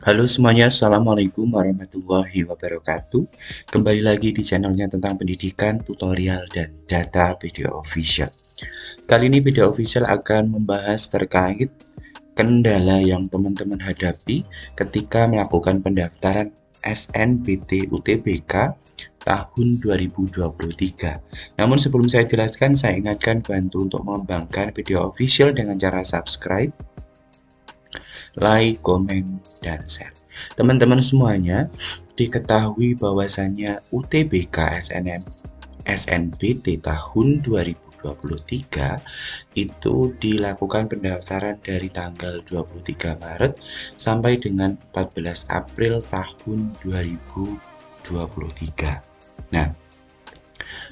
Halo semuanya, Assalamualaikum warahmatullahi wabarakatuh. Kembali lagi di channelnya tentang pendidikan, tutorial, dan data video official. Kali ini video official akan membahas terkait kendala yang teman-teman hadapi ketika melakukan pendaftaran SNBT UTBK tahun 2023. Namun sebelum saya jelaskan, saya ingatkan bantu untuk mengembangkan video official dengan cara subscribe, like, komen, dan share. Teman-teman semuanya, diketahui bahwasannya UTBK SNBT tahun 2023 itu dilakukan pendaftaran dari tanggal 23 Maret sampai dengan 14 April tahun 2023. Nah,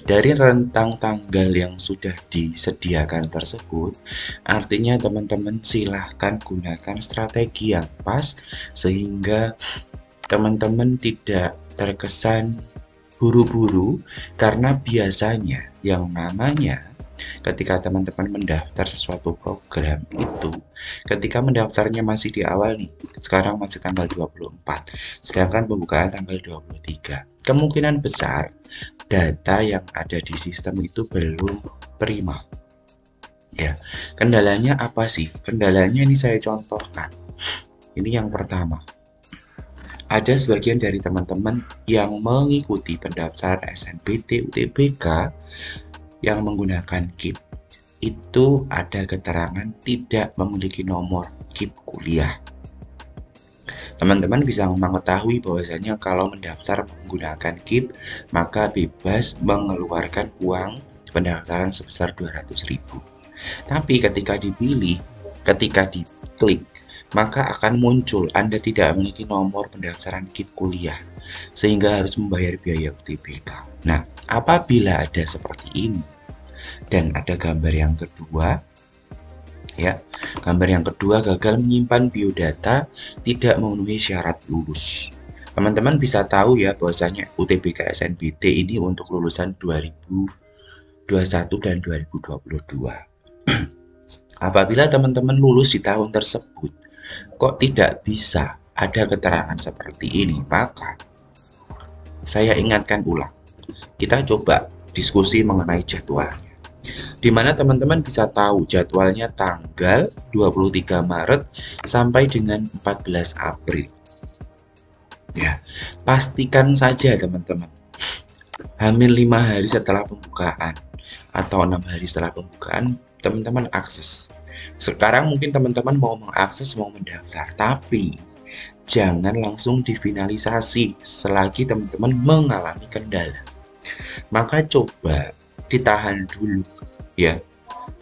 dari rentang tanggal yang sudah disediakan tersebut, artinya teman-teman silahkan gunakan strategi yang pas sehingga teman-teman tidak terkesan buru-buru, karena biasanya yang namanya ketika teman-teman mendaftar sesuatu program itu, ketika mendaftarnya masih di awal nih, sekarang masih tanggal 24, sedangkan pembukaan tanggal 23, kemungkinan besar data yang ada di sistem itu belum prima. Ya, kendalanya apa sih? Kendalanya ini saya contohkan. Ini yang pertama. Ada sebagian dari teman-teman yang mengikuti pendaftaran SNBT UTBK yang menggunakan KIP. Itu ada keterangan tidak memiliki nomor KIP kuliah. Teman-teman bisa mengetahui bahwasanya kalau mendaftar menggunakan KIP, maka bebas mengeluarkan uang pendaftaran sebesar 200.000. Tapi ketika dipilih, ketika diklik, maka akan muncul Anda tidak memiliki nomor pendaftaran KIP kuliah, sehingga harus membayar biaya UTBK. Nah, apabila ada seperti ini, dan ada gambar yang kedua, ya, gambar yang kedua gagal menyimpan biodata, tidak memenuhi syarat lulus. Teman-teman bisa tahu ya bahwasanya UTBK SNBT ini untuk lulusan 2021 dan 2022. Apabila teman-teman lulus di tahun tersebut, kok tidak bisa ada keterangan seperti ini, maka saya ingatkan ulang. Kita coba diskusi mengenai jadwalnya. Di mana teman-teman bisa tahu jadwalnya tanggal 23 Maret sampai dengan 14 April. Ya, pastikan saja teman-teman, hamin 5 hari setelah pembukaan atau 6 hari setelah pembukaan, teman-teman akses. Sekarang mungkin teman-teman mau mengakses, mau mendaftar, tapi jangan langsung difinalisasi selagi teman-teman mengalami kendala. Maka coba ditahan dulu ya.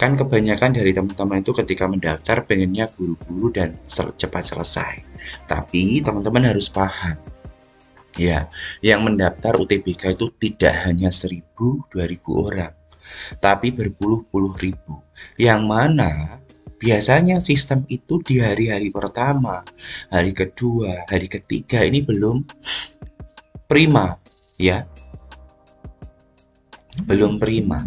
Kan kebanyakan dari teman-teman itu ketika mendaftar pengennya buru-buru dan cepat selesai. Tapi teman-teman harus paham ya, yang mendaftar UTBK itu tidak hanya 1.000, 2.000 orang, tapi berpuluh-puluh ribu. Yang mana biasanya sistem itu di hari-hari pertama, hari kedua, hari ketiga ini belum prima ya. Belum prima.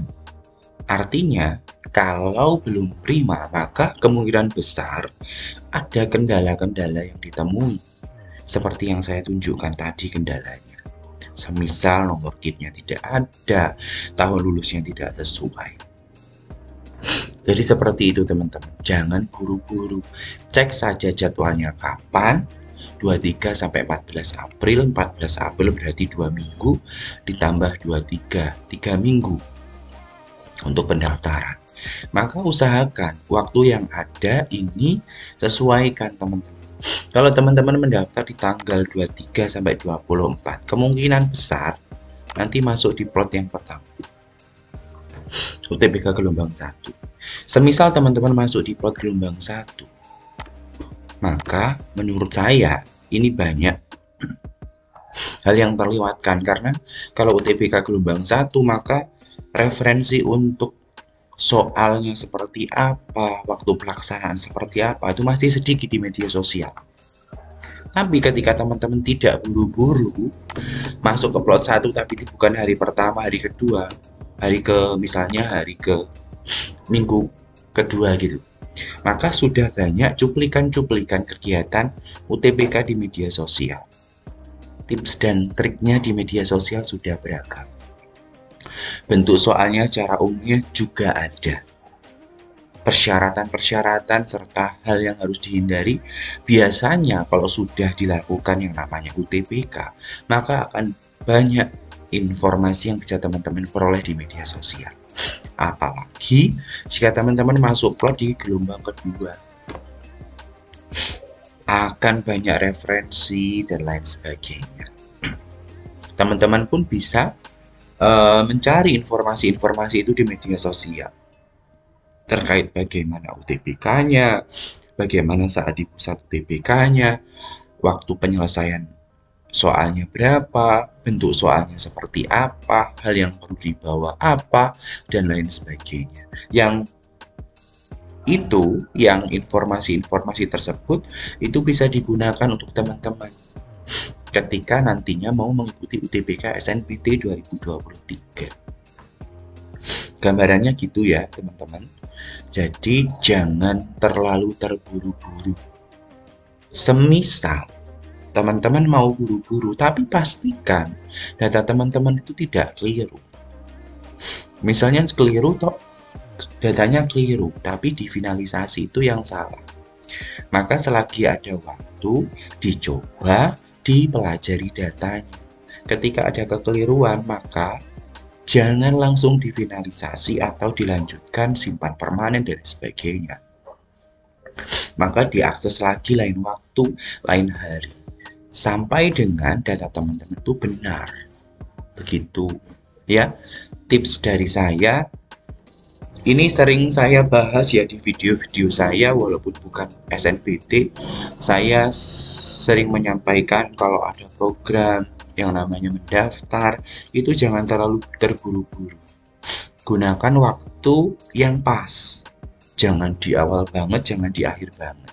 Artinya kalau belum prima, maka kemungkinan besar ada kendala-kendala yang ditemui. Seperti yang saya tunjukkan tadi kendalanya. Semisal nomor KIP-nya tidak ada, tahun lulusnya tidak sesuai. Jadi seperti itu teman-teman, jangan buru-buru. Cek saja jadwalnya kapan, 23 sampai 14 April, 14 April berarti 2 minggu, ditambah 23, 3 minggu untuk pendaftaran. Maka usahakan waktu yang ada ini sesuaikan teman-teman. Kalau teman-teman mendaftar di tanggal 23 sampai 24, kemungkinan besar nanti masuk di plot yang pertama, UTBK gelombang 1. Semisal teman-teman masuk di plot gelombang 1, maka menurut saya ini banyak hal yang terlewatkan, karena kalau UTBK gelombang 1 maka referensi untuk soalnya seperti apa, waktu pelaksanaan seperti apa, itu masih sedikit di media sosial. Tapi ketika teman-teman tidak buru-buru masuk ke plot 1, tapi bukan hari pertama, hari kedua, misalnya hari ke minggu kedua gitu, Maka sudah banyak cuplikan-cuplikan kegiatan UTBK di media sosial. Tips dan triknya di media sosial sudah beragam. Bentuk soalnya secara umumnya juga ada. Persyaratan-persyaratan serta hal yang harus dihindari biasanya kalau sudah dilakukan yang namanya UTBK, maka akan banyak informasi yang bisa teman-teman peroleh di media sosial. Apalagi jika teman-teman masuk plot di gelombang kedua, akan banyak referensi dan lain sebagainya. Teman-teman pun bisa mencari informasi-informasi itu di media sosial terkait bagaimana UTBK-nya, bagaimana saat di pusat UTBK-nya, waktu penyelesaian soalnya berapa, bentuk soalnya seperti apa, hal yang perlu dibawa apa, dan lain sebagainya. Yang informasi-informasi tersebut itu bisa digunakan untuk teman-teman ketika nantinya mau mengikuti UTBK SNPT 2023. Gambarannya gitu ya teman-teman. Jadi jangan terlalu terburu-buru. Semisal teman-teman mau buru-buru, tapi pastikan data teman-teman itu tidak keliru. Misalnya keliru toh, datanya keliru, tapi di finalisasi itu yang salah. Maka selagi ada waktu, dicoba, dipelajari datanya. Ketika ada kekeliruan, maka jangan langsung difinalisasi atau dilanjutkan simpan permanen dan sebagainya. Maka diakses lagi lain waktu, lain hari, sampai dengan data teman-teman itu benar. Begitu ya, tips dari saya. Ini sering saya bahas ya di video-video saya, walaupun bukan SNPT. Saya sering menyampaikan kalau ada program yang namanya mendaftar, itu jangan terlalu terburu-buru. Gunakan waktu yang pas. Jangan di awal banget, jangan di akhir banget.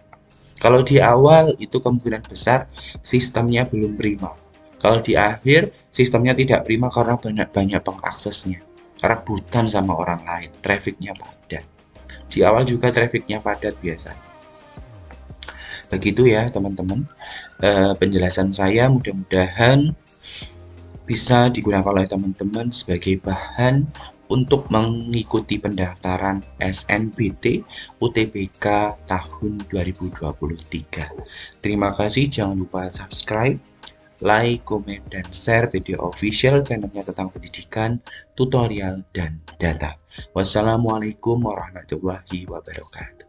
Kalau di awal itu kemungkinan besar sistemnya belum prima. Kalau di akhir sistemnya tidak prima karena banyak pengaksesnya. Rebutan sama orang lain, trafficnya padat. Di awal juga trafficnya padat biasanya. Begitu ya teman-teman, penjelasan saya mudah-mudahan bisa digunakan oleh teman-teman sebagai bahan untuk mengikuti pendaftaran SNPT UTBK tahun 2023. Terima kasih, jangan lupa subscribe, like, komen, dan share video official channelnya tentang pendidikan, tutorial, dan data. Wassalamualaikum warahmatullahi wabarakatuh.